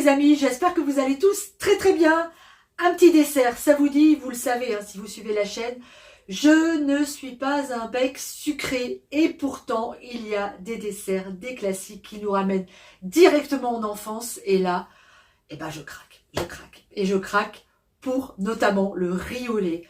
les amis, j'espère que vous allez tous très très bien. Un petit dessert, ça vous dit, vous le savez si vous suivez la chaîne, je ne suis pas un bec sucré et pourtant il y a des desserts, des classiques qui nous ramènent directement en enfance et là, je craque. Et je craque pour notamment le riz au lait.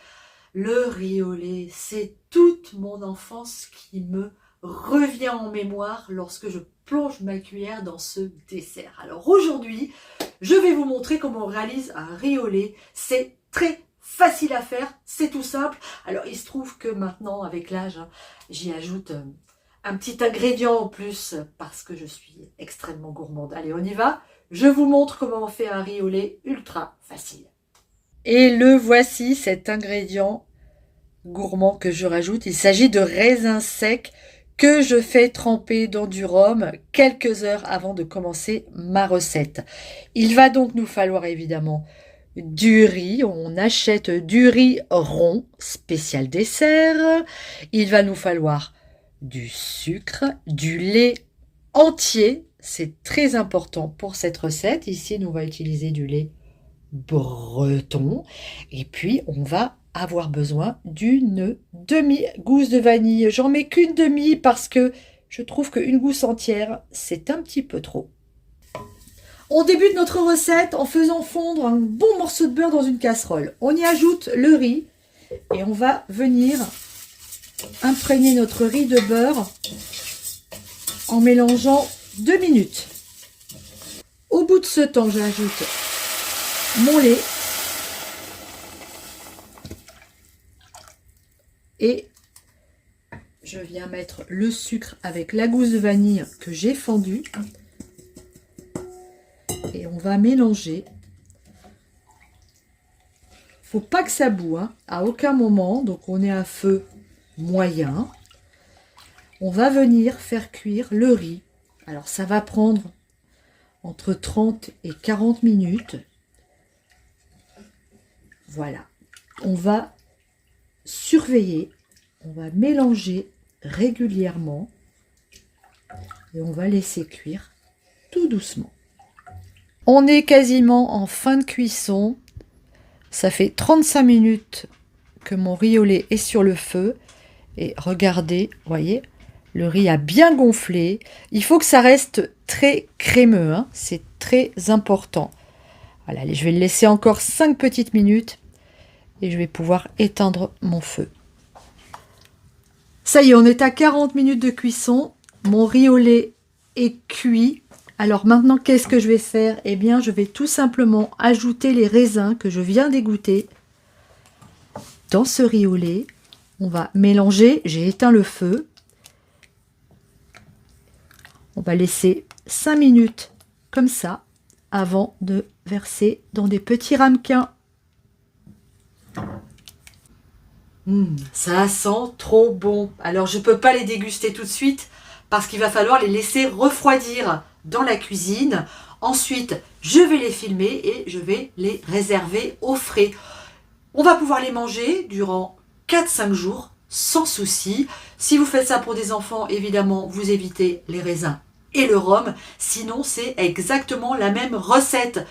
Le riz au lait, c'est toute mon enfance qui me revient en mémoire lorsque je plonge ma cuillère dans ce dessert. Alors aujourd'hui, je vais vous montrer comment on réalise un riz au lait. C'est très facile à faire, c'est tout simple. Alors il se trouve que maintenant, avec l'âge, j'y ajoute un petit ingrédient en plus parce que je suis extrêmement gourmande. Allez, on y va. Je vous montre comment on fait un riz au lait ultra facile. Et le voici, cet ingrédient gourmand que je rajoute. Il s'agit de raisins secs que je fais tremper dans du rhum quelques heures avant de commencer ma recette. Il va donc nous falloir évidemment du riz. On achète du riz rond, spécial dessert. Il va nous falloir du sucre, du lait entier. C'est très important pour cette recette. Ici, nous va utiliser du lait breton. Et puis, on va avoir besoin d'une demi-gousse de vanille. J'en mets qu'une demi parce que je trouve qu'une gousse entière, c'est un petit peu trop. On débute notre recette en faisant fondre un bon morceau de beurre dans une casserole. On y ajoute le riz et on va venir imprégner notre riz de beurre en mélangeant 2 minutes. Au bout de ce temps, j'ajoute mon lait et je viens mettre le sucre avec la gousse de vanille que j'ai fendue et on va mélanger. Faut pas que ça bout à aucun moment, donc on est à feu moyen. On va venir faire cuire le riz. Alors ça va prendre entre 30 et 40 minutes. Voilà. On va surveiller, on va mélanger régulièrement et on va laisser cuire tout doucement. On est quasiment en fin de cuisson. Ça fait 35 minutes que mon riz au lait est sur le feu. Et regardez, voyez, le riz a bien gonflé. Il faut que ça reste très crémeux, c'est très important. Voilà, allez, je vais le laisser encore 5 petites minutes. Et je vais pouvoir éteindre mon feu. Ça y est, on est à 40 minutes de cuisson. Mon riz au lait est cuit. Alors maintenant, qu'est-ce que je vais faire? Eh bien, je vais tout simplement ajouter les raisins que je viens d'égoutter dans ce riz au lait. On va mélanger. J'ai éteint le feu. On va laisser 5 minutes comme ça avant de verser dans des petits ramequins. Ça sent trop bon. Alors je peux pas les déguster tout de suite parce qu'il va falloir les laisser refroidir dans la cuisine. Ensuite, je vais les filmer et je vais les réserver au frais. On va pouvoir les manger durant 4-5 jours sans souci. Si vous faites ça pour des enfants, évidemment, vous évitez les raisins et le rhum. Sinon, c'est exactement la même recette.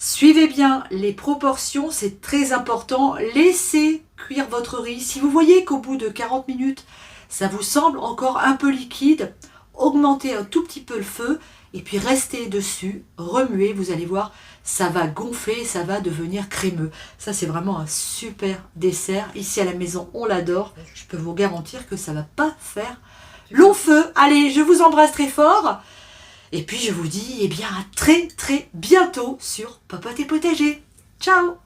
Suivez bien les proportions, c'est très important. Laissez cuire votre riz. Si vous voyez qu'au bout de 40 minutes, ça vous semble encore un peu liquide, augmentez un tout petit peu le feu et puis restez dessus, remuez, vous allez voir, ça va gonfler, ça va devenir crémeux. Ça, c'est vraiment un super dessert. Ici à la maison, on l'adore. Je peux vous garantir que ça ne va pas faire long feu. Allez, je vous embrasse très fort. Et puis je vous dis à très très bientôt sur Popote et Potager. Ciao!